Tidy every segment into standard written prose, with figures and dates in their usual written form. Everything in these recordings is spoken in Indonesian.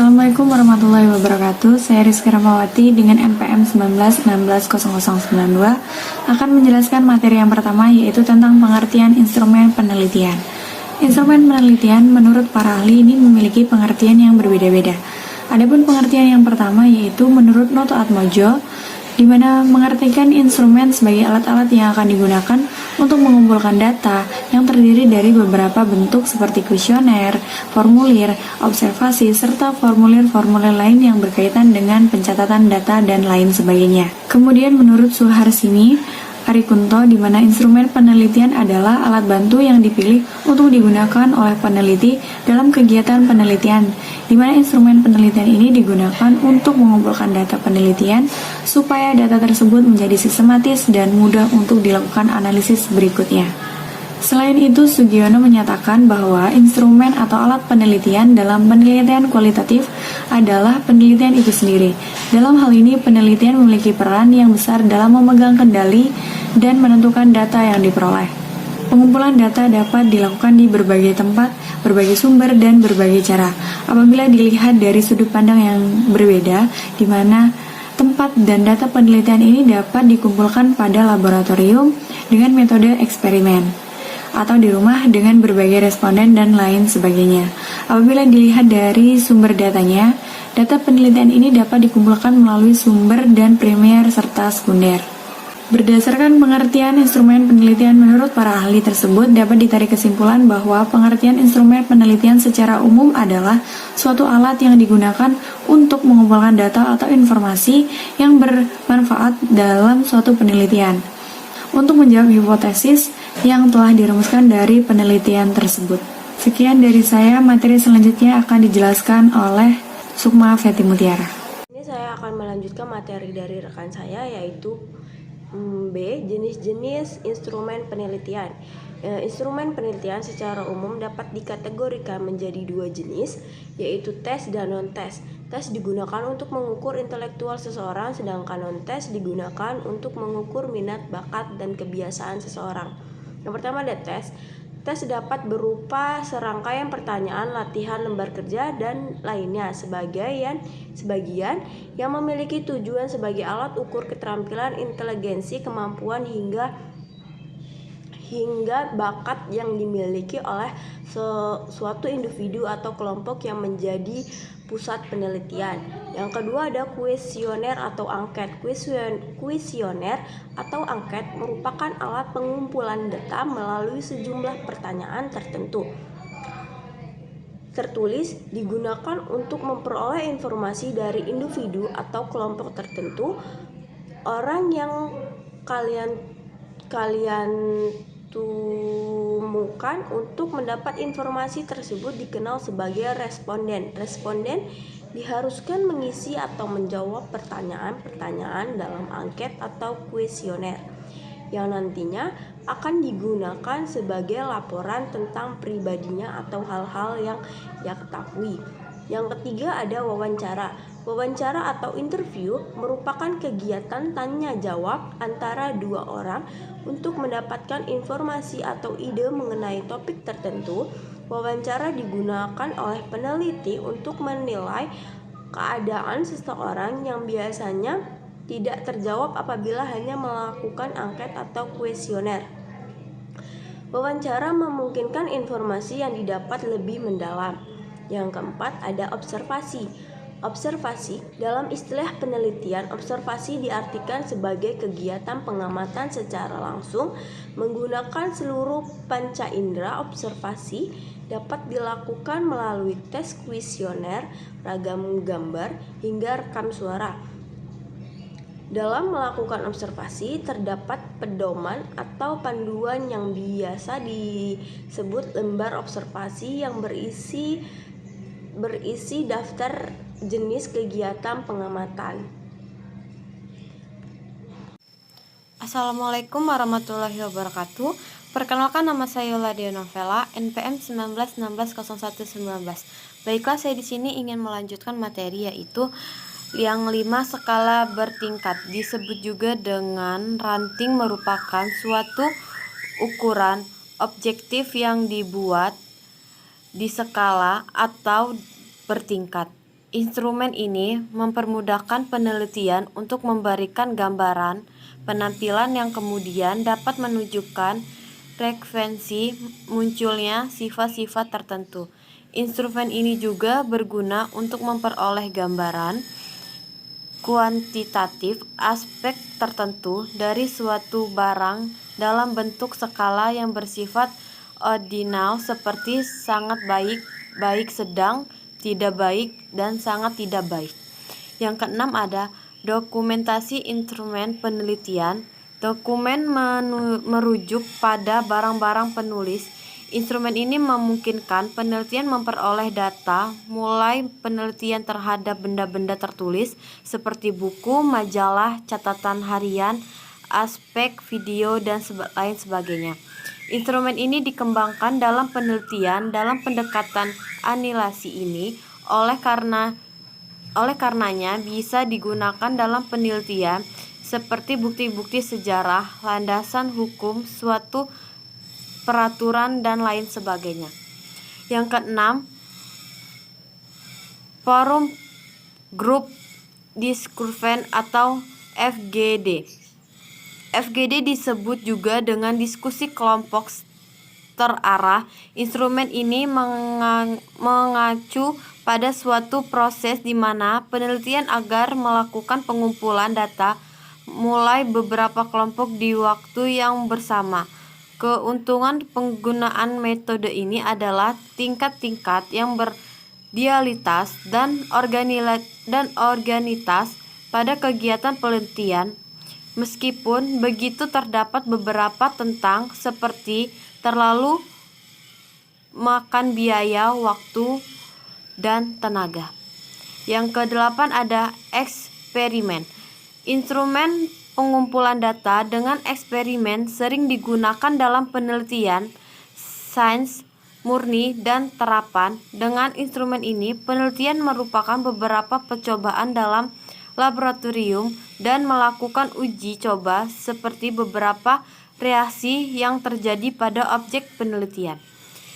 Assalamualaikum warahmatullahi wabarakatuh. Saya Rizky Ramawati dengan NPM 19160092 akan menjelaskan materi yang pertama, yaitu tentang pengertian instrumen penelitian. Instrumen penelitian menurut para ahli ini memiliki pengertian yang berbeda-beda. Adapun pengertian yang pertama yaitu menurut Noto Atmojo, di mana mengartikan instrumen sebagai alat-alat yang akan digunakan untuk mengumpulkan data yang terdiri dari beberapa bentuk seperti kuesioner, formulir, observasi, serta formulir-formulir lain yang berkaitan dengan pencatatan data dan lain sebagainya. Kemudian menurut Suharsini Arikunto, di mana instrumen penelitian adalah alat bantu yang dipilih untuk digunakan oleh peneliti dalam kegiatan penelitian, di mana instrumen penelitian ini digunakan untuk mengumpulkan data penelitian supaya data tersebut menjadi sistematis dan mudah untuk dilakukan analisis berikutnya. Selain itu, Sugiono menyatakan bahwa instrumen atau alat penelitian dalam penelitian kualitatif adalah penelitian itu sendiri. Dalam hal ini, penelitian memiliki peran yang besar dalam memegang kendali dan menentukan data yang diperoleh. Pengumpulan data dapat dilakukan di berbagai tempat, berbagai sumber, dan berbagai cara. Apabila dilihat dari sudut pandang yang berbeda, di mana tempat dan data penelitian ini dapat dikumpulkan pada laboratorium dengan metode eksperimen, atau di rumah dengan berbagai responden dan lain sebagainya. Apabila dilihat dari sumber datanya, data penelitian ini dapat dikumpulkan melalui sumber dan primer serta sekunder. Berdasarkan pengertian instrumen penelitian menurut para ahli tersebut, dapat ditarik kesimpulan bahwa pengertian instrumen penelitian secara umum adalah suatu alat yang digunakan untuk mengumpulkan data atau informasi yang bermanfaat dalam suatu penelitian untuk menjawab hipotesis yang telah dirumuskan dari penelitian tersebut. Sekian dari saya, materi selanjutnya akan dijelaskan oleh Sukma Feti Mutiara. Ini saya akan melanjutkan materi dari rekan saya, yaitu B. Jenis-jenis instrumen penelitian. Instrumen penelitian secara umum dapat dikategorikan menjadi dua jenis, yaitu tes dan non-tes. Tes digunakan untuk mengukur intelektual seseorang, sedangkan non-tes digunakan untuk mengukur minat, bakat, dan kebiasaan seseorang. Yang pertama ada tes. Tes dapat berupa serangkaian pertanyaan, latihan lembar kerja, dan lainnya. Sebagian yang memiliki tujuan sebagai alat ukur keterampilan, inteligensi, kemampuan, hingga bakat yang dimiliki oleh suatu individu atau kelompok yang menjadi pusat penelitian. Yang kedua ada kuesioner atau angket. Kuesioner atau angket merupakan alat pengumpulan data melalui sejumlah pertanyaan tertulis digunakan untuk memperoleh informasi dari individu atau kelompok tertentu. Orang yang kalian temukan untuk mendapat informasi tersebut dikenal sebagai responden. Responden diharuskan mengisi atau menjawab pertanyaan-pertanyaan dalam angket atau kuesioner yang nantinya akan digunakan sebagai laporan tentang pribadinya atau hal-hal yang ia ketahui. Yang ketiga ada wawancara. Wawancara atau interview merupakan kegiatan tanya jawab antara dua orang untuk mendapatkan informasi atau ide mengenai topik tertentu. Wawancara digunakan oleh peneliti untuk menilai keadaan seseorang yang biasanya tidak terjawab apabila hanya melakukan angket atau kuesioner. Wawancara memungkinkan informasi yang didapat lebih mendalam. Yang keempat ada observasi. Observasi dalam istilah penelitian, observasi diartikan sebagai kegiatan pengamatan secara langsung menggunakan seluruh panca indera. Observasi dapat dilakukan melalui tes kuesioner, ragam gambar, hingga rekam suara. Dalam melakukan observasi terdapat pedoman atau panduan yang biasa disebut lembar observasi yang berisi daftar jenis kegiatan pengamatan. Assalamualaikum warahmatullahi wabarakatuh. Perkenalkan, nama saya Yoladia Novela, NPM 19160119. Baiklah, saya di sini ingin melanjutkan materi, yaitu yang 5 skala bertingkat. Disebut juga dengan ranting, merupakan suatu ukuran objektif yang dibuat di skala atau bertingkat. Instrumen ini mempermudahkan penelitian untuk memberikan gambaran penampilan yang kemudian dapat menunjukkan frekuensi munculnya sifat-sifat tertentu. Instrumen ini juga berguna untuk memperoleh gambaran kuantitatif aspek tertentu dari suatu barang dalam bentuk skala yang bersifat ordinal seperti sangat baik, baik sedang, tidak baik, dan sangat tidak baik. Yang keenam ada dokumentasi instrumen penelitian. Dokumen merujuk pada barang-barang penulis. Instrumen ini memungkinkan penelitian memperoleh data, mulai penelitian terhadap benda-benda tertulis seperti buku, majalah, catatan harian, aspek video, dan lain sebagainya. Instrumen ini dikembangkan dalam penelitian dalam pendekatan anilasi ini oleh karenanya bisa digunakan dalam penelitian seperti bukti-bukti sejarah, landasan hukum, suatu peraturan, dan lain sebagainya. Yang keenam, Forum Group Discussion atau FGD. FGD disebut juga dengan diskusi kelompok terarah. Instrumen ini mengacu pada suatu proses di mana penelitian agar melakukan pengumpulan data mulai beberapa kelompok di waktu yang bersama. Keuntungan penggunaan metode ini adalah tingkat-tingkat yang berdialitas dan organitas pada kegiatan penelitian. Meskipun begitu, terdapat beberapa tentang seperti terlalu makan biaya, waktu, dan tenaga. Yang kedelapan ada eksperimen. Instrumen pengumpulan data dengan eksperimen sering digunakan dalam penelitian sains murni dan terapan. Dengan instrumen ini, penelitian merupakan beberapa percobaan dalam laboratorium dan melakukan uji coba seperti beberapa reaksi yang terjadi pada objek penelitian.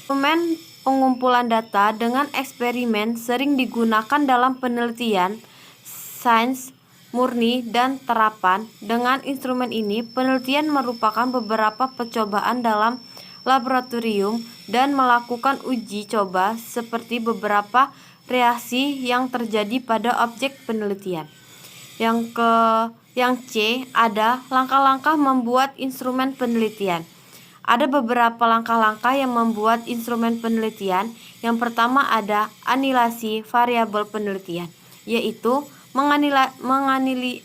Instrumen pengumpulan data dengan eksperimen sering digunakan dalam penelitian sains murni dan terapan. Dengan instrumen ini, penelitian merupakan beberapa percobaan dalam laboratorium dan melakukan uji coba seperti beberapa reaksi yang terjadi pada objek penelitian. Yang C ada langkah-langkah membuat instrumen penelitian. Ada beberapa langkah-langkah yang membuat instrumen penelitian. Yang pertama ada anilasi variabel penelitian, yaitu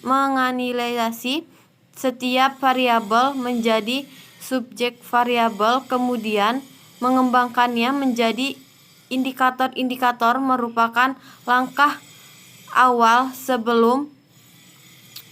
menganalisasi setiap variabel menjadi subjek variabel, kemudian mengembangkannya menjadi indikator-indikator merupakan langkah awal sebelum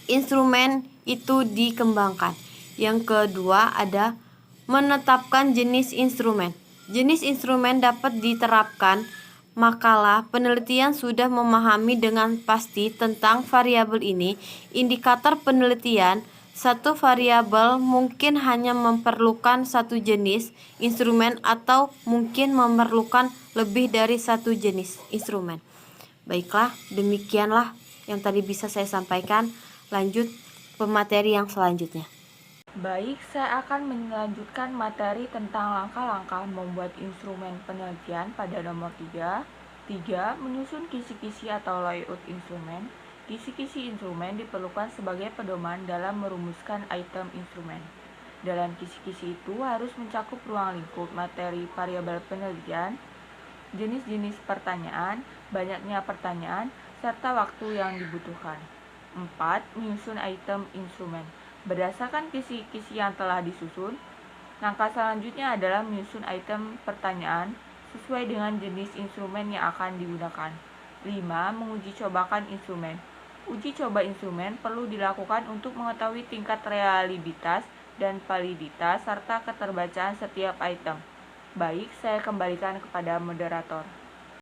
instrumen itu dikembangkan. Yang kedua ada menetapkan jenis instrumen. Jenis instrumen dapat diterapkan makalah penelitian sudah memahami dengan pasti tentang variabel ini. Indikator penelitian, satu variabel mungkin hanya memerlukan satu jenis instrumen atau mungkin memerlukan lebih dari satu jenis instrumen. Baiklah, demikianlah yang tadi bisa saya sampaikan. Lanjut pemateri yang selanjutnya. Baik, saya akan melanjutkan materi tentang langkah-langkah membuat instrumen penelitian pada nomor 3. 3. Menyusun kisi-kisi atau layout instrumen. Kisi-kisi instrumen diperlukan sebagai pedoman dalam merumuskan item instrumen. Dalam kisi-kisi itu harus mencakup ruang lingkup materi variabel penelitian, jenis-jenis pertanyaan, banyaknya pertanyaan, serta waktu yang dibutuhkan. 4. Menyusun item instrumen. Berdasarkan kisi-kisi yang telah disusun, langkah selanjutnya adalah menyusun item pertanyaan sesuai dengan jenis instrumen yang akan digunakan. 5. Menguji cobakan instrumen. Uji coba instrumen perlu dilakukan untuk mengetahui tingkat reliabilitas dan validitas serta keterbacaan setiap item. Baik, saya kembalikan kepada moderator.